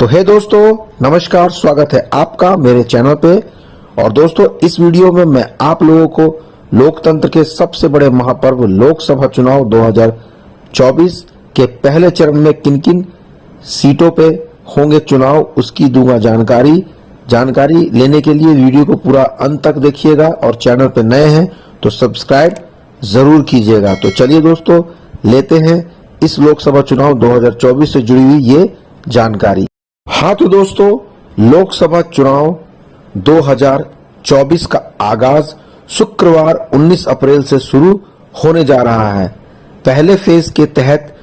तो हे दोस्तों, नमस्कार। स्वागत है आपका मेरे चैनल पे। और दोस्तों, इस वीडियो में मैं आप लोगों को लोकतंत्र के सबसे बड़े महापर्व लोकसभा चुनाव 2024 के पहले चरण में किन किन सीटों पे होंगे चुनाव, उसकी दूंगा जानकारी लेने के लिए वीडियो को पूरा अंत तक देखिएगा और चैनल पे नए हैं तो सब्सक्राइब जरूर कीजिएगा। तो चलिए दोस्तों, लेते हैं इस लोकसभा चुनाव 2024 से जुड़ी हुई ये जानकारी। हाँ तो दोस्तों, लोकसभा चुनाव 2024 का आगाज शुक्रवार 19 अप्रैल से शुरू होने जा रहा है। पहले फेज के तहत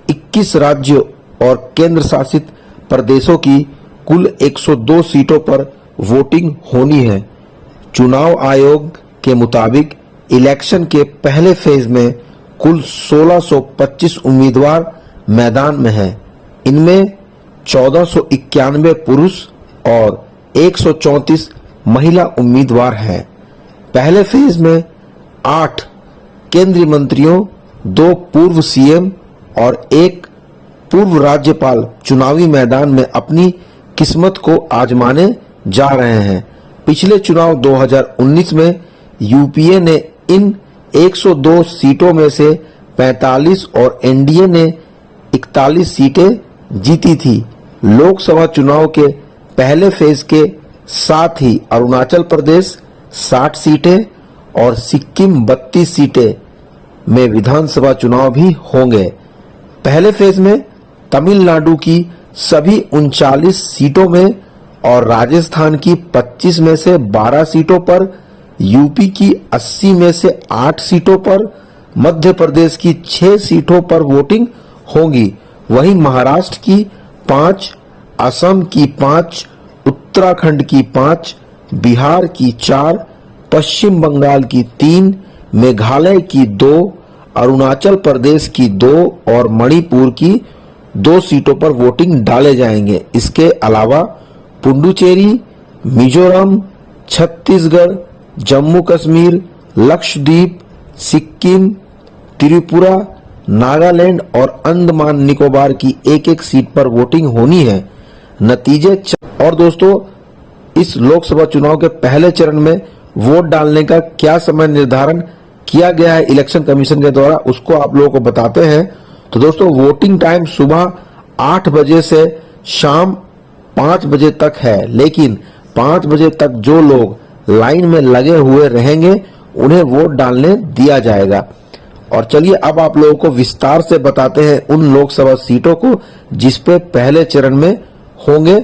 21 राज्यों और केंद्र शासित प्रदेशों की कुल 102 सीटों पर वोटिंग होनी है। चुनाव आयोग के मुताबिक इलेक्शन के पहले फेज में कुल 1625 उम्मीदवार मैदान में हैं। इनमें 1491 पुरुष और 134 महिला उम्मीदवार हैं। पहले फेज में 8 केंद्रीय मंत्रियों, 2 पूर्व सीएम और 1 पूर्व राज्यपाल चुनावी मैदान में अपनी किस्मत को आजमाने जा रहे हैं। पिछले चुनाव 2019 में यूपीए ने इन 102 सीटों में से 45 और एनडीए ने 41 सीटें जीती थी। लोकसभा चुनाव के पहले फेज के साथ ही अरुणाचल प्रदेश 60 सीटें और सिक्किम 32 सीटें में विधानसभा चुनाव भी होंगे। पहले फेज में तमिलनाडु की सभी 39 सीटों में और राजस्थान की 25 में से 12 सीटों पर, यूपी की 80 में से 8 सीटों पर, मध्य प्रदेश की 6 सीटों पर वोटिंग होगी। वहीं महाराष्ट्र की 5, असम की 5, उत्तराखंड की 5, बिहार की 4, पश्चिम बंगाल की 3, मेघालय की 2, अरुणाचल प्रदेश की 2 और मणिपुर की 2 सीटों पर वोटिंग डाले जाएंगे। इसके अलावा पुडुचेरी, मिजोरम, छत्तीसगढ़, जम्मू कश्मीर, लक्षद्वीप, सिक्किम, त्रिपुरा, नागालैंड और अंडमान निकोबार की एक सीट पर वोटिंग होनी है। नतीजे और दोस्तों, इस लोकसभा चुनाव के पहले चरण में वोट डालने का क्या समय निर्धारण किया गया है इलेक्शन कमीशन के द्वारा, उसको आप लोगों को बताते हैं। तो दोस्तों, वोटिंग टाइम सुबह 8 बजे से शाम 5 बजे तक है, लेकिन 5 बजे तक जो लोग लाइन में लगे हुए रहेंगे उन्हें वोट डालने दिया जाएगा। और चलिए अब आप लोगों को विस्तार से बताते हैं उन लोकसभा सीटों को जिसपे पहले चरण में होंगे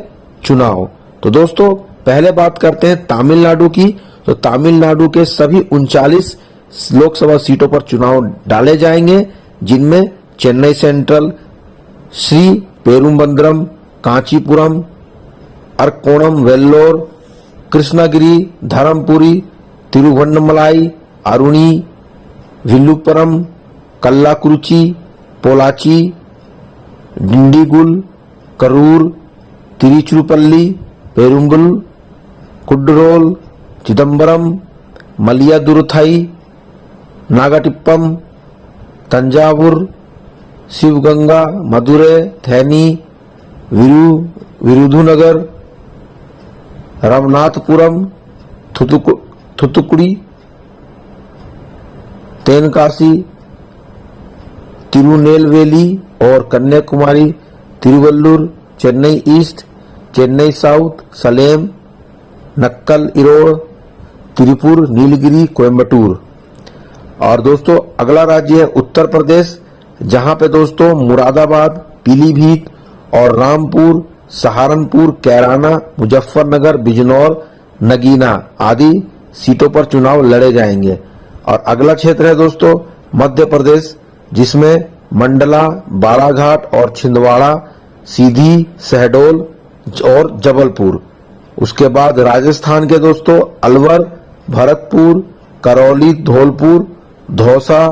चुनाव। तो दोस्तों, पहले बात करते हैं तमिलनाडु की। तो तमिलनाडु के सभी 39 लोकसभा सीटों पर चुनाव डाले जाएंगे, जिनमें चेन्नई सेंट्रल, श्री पेरुम्बद्रम, कांचीपुरम, अरकोणम, वेल्लोर, कृष्णगिरी, धर्मपुरी, तिरुवन्नमलाई, अरुणी, विल्लुपुरम, कल्लाकुरिची, पोलाची, डिंडीगुल, करूर, तिरुचिरापल्ली, पेरुम्बल, कुड्डरोल, चिदम्बरम, मयिलादुथुराई, नागटिप्पम, तंजावुर, शिवगंगा, मदुरै, थेनी, विरुधुनगर, रामनाथपुरम, थूथुकुडी, तेनकासी, तिरुनेलवेली और कन्याकुमारी, तिरुवल्लुर, चेन्नई ईस्ट, चेन्नई साउथ, सलेम, नक्कल इरोड, तिरुपुर, नीलगिरी, कोयम्बटूर। और दोस्तों, अगला राज्य है उत्तर प्रदेश, जहां पे दोस्तों मुरादाबाद, पीलीभीत और रामपुर, सहारनपुर, कैराना, मुजफ्फरनगर, बिजनौर, नगीना आदि सीटों पर चुनाव लड़े जाएंगे। और अगला क्षेत्र है दोस्तों मध्य प्रदेश, जिसमें मंडला, बालाघाट और छिंदवाड़ा, सीधी, शहडोल और जबलपुर। उसके बाद राजस्थान के दोस्तों अलवर, भरतपुर, करौली, धौलपुर, दौसा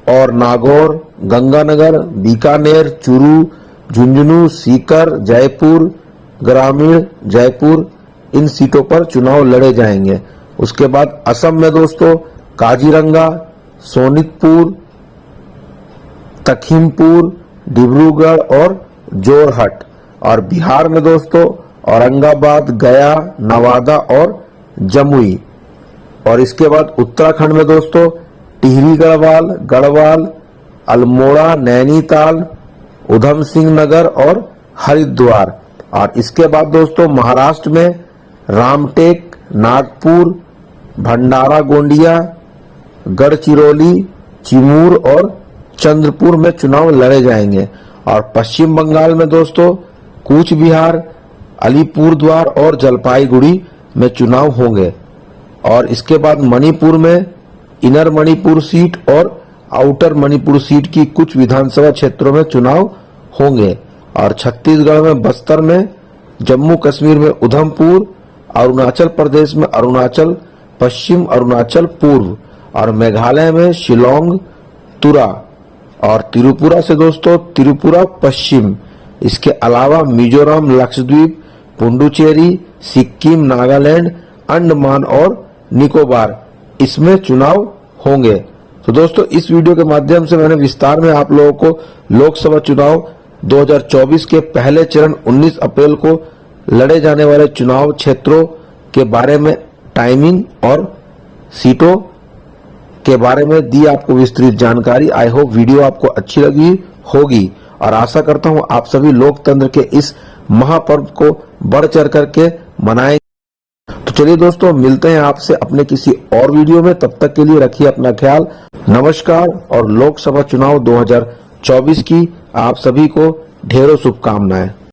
और नागौर, गंगानगर, बीकानेर, चूरू, झुंझुनू, सीकर, जयपुर, ग्रामीण जयपुर, इन सीटों पर चुनाव लड़े जाएंगे। उसके बाद असम में दोस्तों काजीरंगा, सोनितपुर, तखीमपुर, डिब्रूगढ़ और जोरहट। और बिहार में दोस्तों औरंगाबाद, गया, नवादा और जमुई। और इसके बाद उत्तराखंड में दोस्तों टिहरी गढ़वाल, गढ़वाल, अल्मोड़ा, नैनीताल, उधम सिंह नगर और हरिद्वार। और इसके बाद दोस्तों महाराष्ट्र में रामटेक, नागपुर, भंडारा गोंदिया, गढ़चिरौली, चिमूर और चंद्रपुर में चुनाव लड़े जाएंगे। और पश्चिम बंगाल में दोस्तों कूच बिहार, अलीपुरद्वार और जलपाईगुड़ी में चुनाव होंगे। और इसके बाद मणिपुर में इनर मणिपुर सीट और आउटर मणिपुर सीट की कुछ विधानसभा क्षेत्रों में चुनाव होंगे। और छत्तीसगढ़ में बस्तर में, जम्मू कश्मीर में उधमपुर, अरुणाचल प्रदेश में अरुणाचल पश्चिम, अरुणाचल पूर्व और मेघालय में शिलोंग, तुरा और त्रिपुरा से दोस्तों त्रिपुरा पश्चिम। इसके अलावा मिजोरम, लक्षद्वीप, पुडुचेरी, सिक्किम, नागालैंड, अंडमान और निकोबार इसमें चुनाव होंगे। तो दोस्तों इस वीडियो के माध्यम से मैंने विस्तार में आप लोगों को लोकसभा चुनाव 2024 के पहले चरण 19 अप्रैल को लड़े जाने वाले चुनाव क्षेत्रों के बारे में, टाइमिंग और सीटों के बारे में दी आपको विस्तृत जानकारी। आई होप वीडियो आपको अच्छी लगी होगी और आशा करता हूं आप सभी लोकतंत्र के इस महापर्व को बढ़ चढ़ करके मनाएंगे। तो चलिए दोस्तों मिलते हैं आपसे अपने किसी और वीडियो में। तब तक के लिए रखिए अपना ख्याल। नमस्कार और लोकसभा चुनाव 2024 की आप सभी को ढेरों शुभकामनाएं।